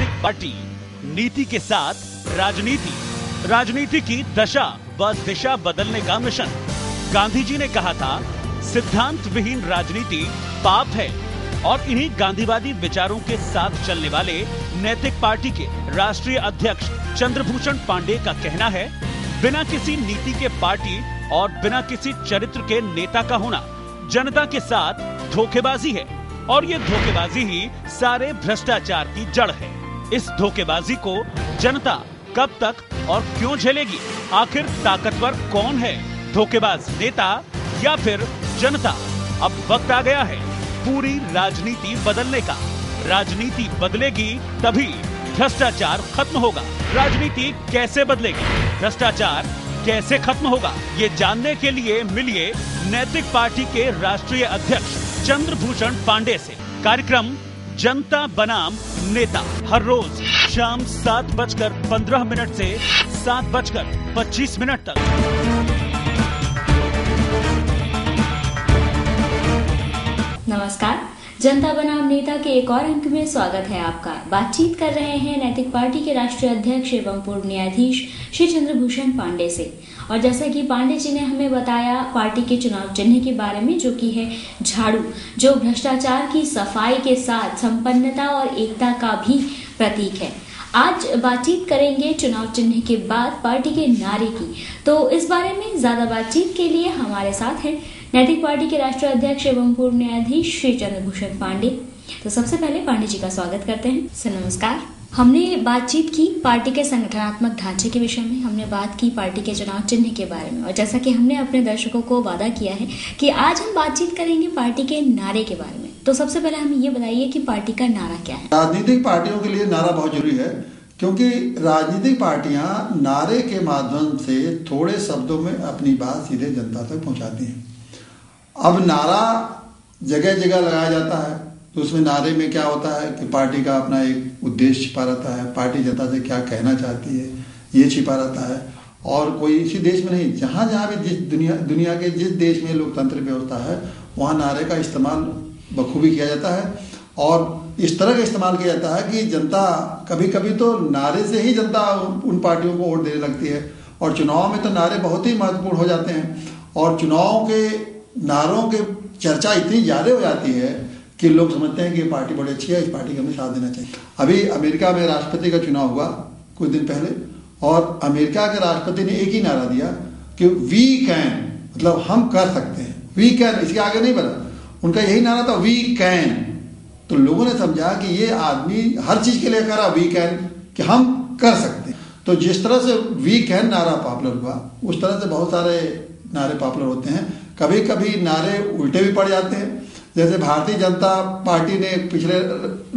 नैतिक पार्टी, नीति के साथ राजनीति, राजनीति की दशा व दिशा बदलने का मिशन। गांधी जी ने कहा था, सिद्धांत विहीन राजनीति पाप है, और इन्हीं गांधीवादी विचारों के साथ चलने वाले नैतिक पार्टी के राष्ट्रीय अध्यक्ष चंद्रभूषण पांडे का कहना है, बिना किसी नीति के पार्टी और बिना किसी चरित्र के नेता का होना जनता के साथ धोखेबाजी है, और ये धोखेबाजी ही सारे भ्रष्टाचार की जड़ है। इस धोखेबाजी को जनता कब तक और क्यों झेलेगी? आखिर ताकतवर कौन है, धोखेबाज नेता या फिर जनता? अब वक्त आ गया है पूरी राजनीति बदलने का। राजनीति बदलेगी तभी भ्रष्टाचार खत्म होगा। राजनीति कैसे बदलेगी, भ्रष्टाचार कैसे खत्म होगा, ये जानने के लिए मिलिए नैतिक पार्टी के राष्ट्रीय अध्यक्ष चंद्रभूषण पांडे से। कार्यक्रम जनता बनाम नेता, हर रोज शाम 7:15 से 7:25 तक। नमस्कार, जनता बनाम नेता के एक और अंक में स्वागत है आपका। बातचीत कर रहे हैं नैतिक पार्टी के राष्ट्रीय अध्यक्ष एवं पूर्व न्यायाधीश श्री चंद्रभूषण पांडे से। और जैसा कि पांडे जी ने हमें बताया पार्टी के चुनाव चिन्ह के बारे में, जो कि है झाड़ू, जो भ्रष्टाचार की सफाई के साथ संपन्नता और एकता का भी प्रतीक है। आज बातचीत करेंगे चुनाव चिन्ह के बाद पार्टी के नारे की। तो इस बारे में ज्यादा बातचीत के लिए हमारे साथ हैं नैतिक पार्टी के राष्ट्रीय अध्यक्ष एवं पूर्व न्यायाधीश श्री चंद्रभूषण पांडे। तो सबसे पहले पांडे जी का स्वागत करते हैं। सर नमस्कार। हमने बातचीत की पार्टी के संगठनात्मक ढांचे के विषय में, हमने बात की पार्टी के चुनाव चिन्ह के बारे में, और जैसा कि हमने अपने दर्शकों को वादा किया है कि आज हम बातचीत करेंगे पार्टी के नारे के बारे में। तो सबसे पहले हमें ये बताइए कि पार्टी का नारा क्या है। राजनीतिक पार्टियों के लिए नारा बहुत जरूरी है, क्योंकि राजनीतिक पार्टियां नारे के माध्यम से थोड़े शब्दों में अपनी बात सीधे जनता तक पहुंचाती हैं। अब नारा जगह जगह लगाया जाता है, तो उसमें नारे में क्या होता है कि पार्टी का अपना एक उद्देश्य छिपा रहता है, पार्टी जनता से क्या कहना चाहती है ये छिपा रहता है। और कोई इसी देश में नहीं, जहाँ जहाँ भी जिस दुनिया के जिस देश में लोकतंत्र व्यवस्था है, वहाँ नारे का इस्तेमाल बखूबी किया जाता है। और इस तरह का इस्तेमाल किया जाता है कि जनता कभी कभी तो नारे से ही जनता उन पार्टियों को वोट देने लगती है। और चुनाव में तो नारे बहुत ही महत्वपूर्ण हो जाते हैं, और चुनाव के नारों के चर्चा इतनी ज्यादा हो जाती है कि लोग समझते हैं कि ये पार्टी बड़ी अच्छी है, इस पार्टी का हमें साथ देना चाहिए। अभी अमेरिका में राष्ट्रपति का चुनाव हुआ कुछ दिन पहले, और अमेरिका के राष्ट्रपति ने एक ही नारा दिया कि वी कैन, मतलब हम कर सकते हैं, वी कैन, इसके आगे नहीं बढ़ा। उनका यही नारा था, वी कैन। तो लोगों ने समझा कि ये आदमी हर चीज के लिए कह रहा वी कैन, कि हम कर सकते हैं। तो जिस तरह से वी कैन नारा पॉपुलर हुआ, उस तरह से बहुत सारे नारे पॉपुलर होते हैं। कभी कभी नारे उल्टे भी पड़ जाते हैं। जैसे भारतीय जनता पार्टी ने पिछले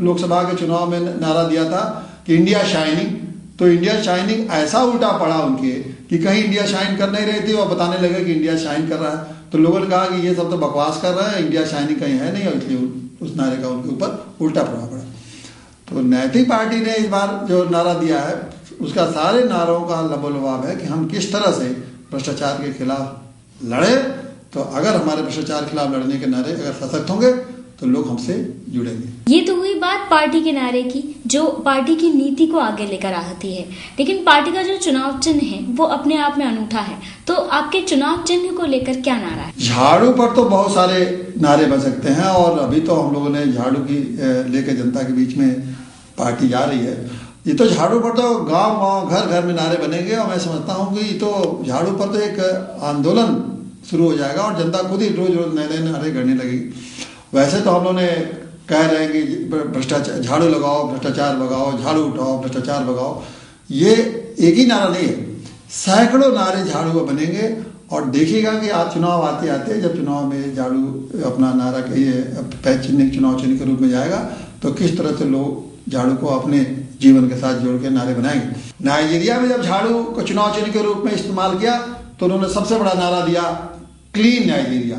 लोकसभा के चुनाव में नारा दिया था कि इंडिया शाइनिंग, तो इंडिया शाइनिंग ऐसा उल्टा पड़ा उनके कि कहीं इंडिया शाइन कर नहीं रही थी और बताने लगे कि इंडिया शाइन कर रहा है। तो लोगों ने कहा कि ये सब तो बकवास कर रहा है, इंडिया शाइनिंग कहीं है नहीं, और इसलिए उस नारे का उनके ऊपर उल्टा प्रभाव पड़ा। तो नैतिक पार्टी ने इस बार जो नारा दिया है, उसका सारे नारों का लबोलबाब है कि हम किस तरह से भ्रष्टाचार के खिलाफ लड़े। तो अगर हमारे भ्रष्टाचार के खिलाफ लड़ने के नारे अगर सशक्त होंगे तो लोग हमसे जुड़ेंगे। ये तो हुई बात पार्टी के नारे की, जो पार्टी की नीति को आगे लेकर आती है। लेकिन पार्टी का जो चुनाव चिन्ह है वो अपने आप में अनूठा है। तो आपके चुनाव चिन्ह को लेकर क्या नारा है? झाड़ू पर तो बहुत सारे नारे बन सकते हैं, और अभी तो हम लोगों ने झाड़ू की लेकर जनता के बीच में पार्टी जा रही है। ये तो झाड़ू पर तो गांव गांव घर घर में नारे बनेंगे, और मैं समझता हूँ कि तो झाड़ू पर तो एक आंदोलन शुरू हो जाएगा, और जनता खुद ही रोज रोज नए नए नारे गढ़ने लगेगी। वैसे तो हम लोग ने कह रहे हैं कि भ्रष्टाचार, झाड़ू लगाओ भ्रष्टाचार भगाओ, झाड़ू उठाओ भ्रष्टाचार भगाओ। ये एक ही नारा नहीं है, सैकड़ों नारे झाड़ू पर बनेंगे। और देखिएगा कि आज चुनाव आते आते जब चुनाव में झाड़ू अपना नारा के चिन्ह चुनाव चिन्ह के रूप में जाएगा, तो किस तरह से लोग झाड़ू को अपने जीवन के साथ जोड़ के नारे बनाएंगे। नाइजीरिया में जब झाड़ू को चुनाव चिन्ह के रूप में इस्तेमाल किया, तो उन्होंने सबसे बड़ा नारा दिया, क्लीन नाइजीरिया।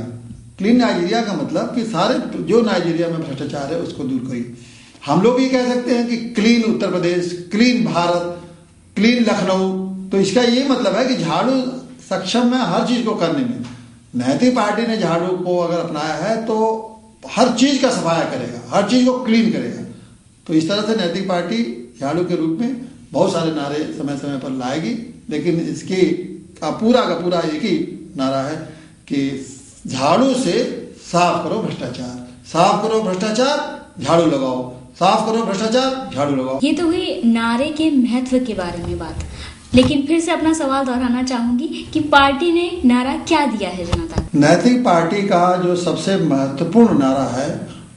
क्लीन नाइजीरिया का मतलब कि सारे जो नाइजीरिया में भ्रष्टाचार है उसको दूर करिए। हम लोग ये कह सकते हैं कि clean Uttar Pradesh, clean Bharat, clean Lucknow. तो इसका ये मतलब है कि झाड़ू सक्षम है हर चीज को करने में। नैतिक पार्टी ने झाड़ू को अगर अपनाया है तो हर चीज का सफाया करेगा, हर चीज को क्लीन करेगा। तो इस तरह से नैतिक पार्टी झाड़ू के रूप में बहुत सारे नारे समय समय पर लाएगी, लेकिन इसकी का पूरा एक ही नारा है कि झाड़ू से साफ करो भ्रष्टाचार, साफ करो भ्रष्टाचार, झाड़ू लगाओ, साफ करो भ्रष्टाचार, झाड़ू लगाओ। ये तो हुई नारे के महत्व के बारे में बात, लेकिन फिर से अपना सवाल दोहराना चाहूंगी कि पार्टी ने नारा क्या दिया है जनता को? नैतिक पार्टी का जो सबसे महत्वपूर्ण नारा है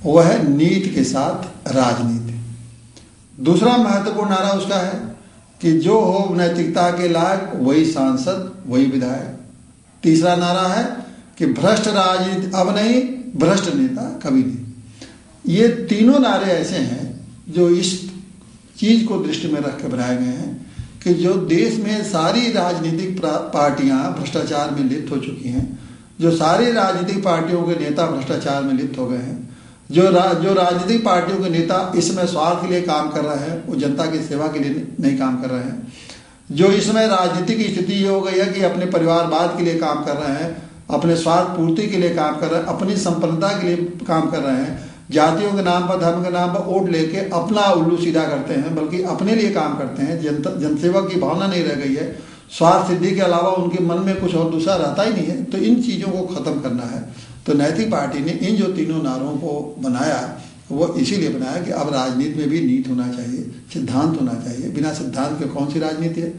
वह है नीति के साथ राजनीति। दूसरा महत्वपूर्ण नारा उसका है कि जो हो नैतिकता के लायक वही सांसद, वही विधायक। तीसरा नारा है कि भ्रष्ट राजनीति अब नहीं, भ्रष्ट नेता कभी नहीं। ये तीनों नारे ऐसे हैं जो इस चीज को दृष्टि में रख के बनाए गए हैं कि जो देश में सारी राजनीतिक पार्टियां भ्रष्टाचार में लिप्त हो चुकी हैं, जो सारी राजनीतिक पार्टियों के नेता भ्रष्टाचार में लिप्त हो गए हैं, जो राजनीतिक पार्टियों के नेता इसमें स्वार्थ के लिए काम कर रहे हैं, वो जनता की सेवा के लिए नहीं काम कर रहे हैं, जो इसमें राजनीतिक स्थिति ये हो गई है कि अपने परिवारवाद के लिए काम कर रहे हैं, अपने स्वार्थ पूर्ति के लिए काम कर रहे हैं, अपनी संपन्नता के लिए काम कर रहे हैं, जातियों के नाम पर, धर्म के नाम पर वोट लेके अपना उल्लू सीधा करते हैं, बल्कि अपने लिए काम करते हैं। जनसेवा की भावना नहीं रह गई है, स्वार्थ सिद्धि के अलावा उनके मन में कुछ और दूसरा रहता ही नहीं है। तो इन चीज़ों को खत्म करना है। तो नैतिक पार्टी ने इन जो तीनों नारों को बनाया वो इसीलिए बनाया कि अब राजनीति में भी नीति होना चाहिए, सिद्धांत होना चाहिए। बिना सिद्धांत के कौन सी राजनीति है?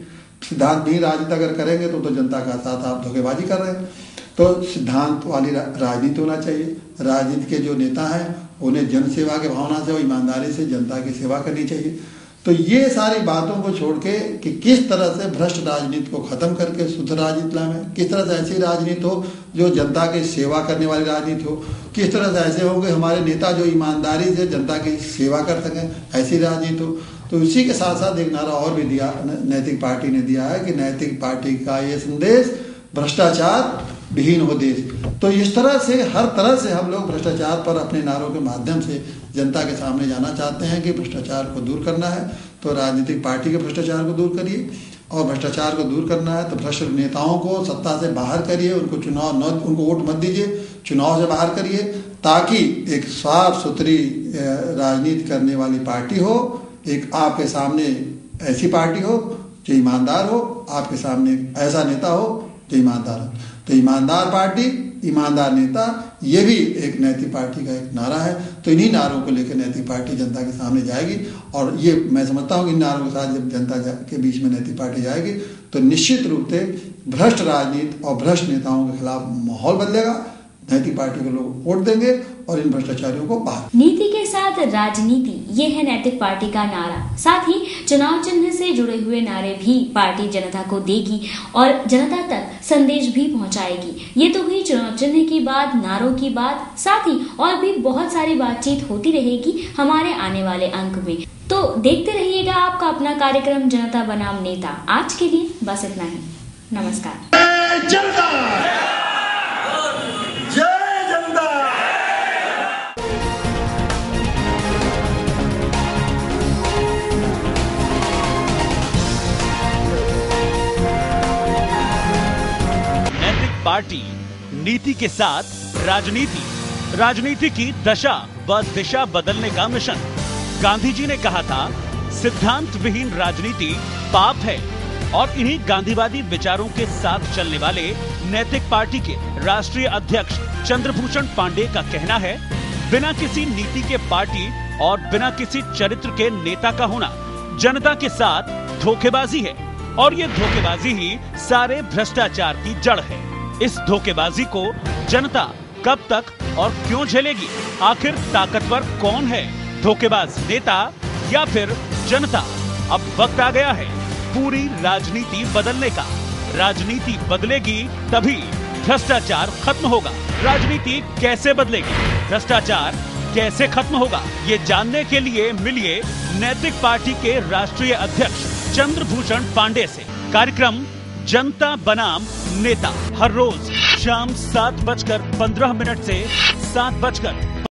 सिद्धांत नहीं राजनीति अगर करेंगे तो जनता का साथ आप धोखेबाजी कर रहे हैं। तो सिद्धांत वाली राजनीति होना चाहिए। राजनीति के जो नेता हैं उन्हें जनसेवा के भावना से और ईमानदारी से जनता की सेवा करनी चाहिए। तो ये सारी बातों को छोड़ के कि किस तरह से भ्रष्ट राजनीति को खत्म करके शुद्ध राजनीति लाएं, किस तरह से ऐसी राजनीति हो जो जनता की सेवा करने वाली राजनीति हो, किस तरह से ऐसे हो कि हमारे नेता जो ईमानदारी से जनता की सेवा कर सकें, ऐसी राजनीति हो। तो इसी के साथ साथ एक नारा और भी दिया नैतिक पार्टी ने दिया है कि नैतिक पार्टी का ये संदेश भ्रष्टाचार विहीन हो देश। तो इस तरह से हर तरह से हम लोग भ्रष्टाचार पर अपने नारों के माध्यम से जनता के सामने जाना चाहते हैं कि भ्रष्टाचार को दूर करना है तो राजनीतिक पार्टी के भ्रष्टाचार को दूर करिए, और भ्रष्टाचार को दूर करना है तो भ्रष्ट नेताओं को सत्ता से बाहर करिए, उनको वोट मत दीजिए, चुनाव से बाहर करिए, ताकि एक साफ सुथरी राजनीति करने वाली पार्टी हो, एक आपके सामने ऐसी पार्टी हो जो ईमानदार हो, आपके सामने ऐसा नेता हो जो ईमानदार हो। तो ईमानदार पार्टी, ईमानदार नेता, ये भी एक नैतिक पार्टी का एक नारा है। तो इन्हीं नारों को लेकर नैतिक पार्टी जनता के सामने जाएगी, और ये मैं समझता हूँ कि इन नारों के साथ जब जनता के बीच में नैतिक पार्टी जाएगी तो निश्चित रूप से भ्रष्ट राजनीति और भ्रष्ट नेताओं के खिलाफ माहौल बदलेगा, नैतिक पार्टी को लोग वोट देंगे और इन भ्रष्टाचारियों को बाहर। नीति के साथ राजनीति, ये है नैतिक पार्टी का नारा। साथ ही चुनाव चिन्ह से जुड़े हुए नारे भी पार्टी जनता को देगी और जनता तक संदेश भी पहुंचाएगी। ये तो हुई चुनाव चिन्ह की बात, नारों की बात, साथ ही और भी बहुत सारी बातचीत होती रहेगी हमारे आने वाले अंक में। तो देखते रहिएगा आपका अपना कार्यक्रम जनता बनाम नेता। आज के लिए बस इतना ही। नमस्कार। पार्टी नीति के साथ राजनीति, राजनीति की दशा व दिशा बदलने का मिशन। गांधी जी ने कहा था, सिद्धांत विहीन राजनीति पाप है, और इन्हीं गांधीवादी विचारों के साथ चलने वाले नैतिक पार्टी के राष्ट्रीय अध्यक्ष चंद्रभूषण पांडे का कहना है, बिना किसी नीति के पार्टी और बिना किसी चरित्र के नेता का होना जनता के साथ धोखेबाजी है, और ये धोखेबाजी ही सारे भ्रष्टाचार की जड़ है। इस धोखेबाजी को जनता कब तक और क्यों झेलेगी? आखिर ताकतवर कौन है, धोखेबाज नेता या फिर जनता? अब वक्त आ गया है पूरी राजनीति बदलने का। राजनीति बदलेगी तभी भ्रष्टाचार खत्म होगा। राजनीति कैसे बदलेगी, भ्रष्टाचार कैसे खत्म होगा, ये जानने के लिए मिलिए नैतिक पार्टी के राष्ट्रीय अध्यक्ष चंद्रभूषण पांडे से। कार्यक्रम जनता बनाम नेता हर रोज शाम 7:15 से 7:50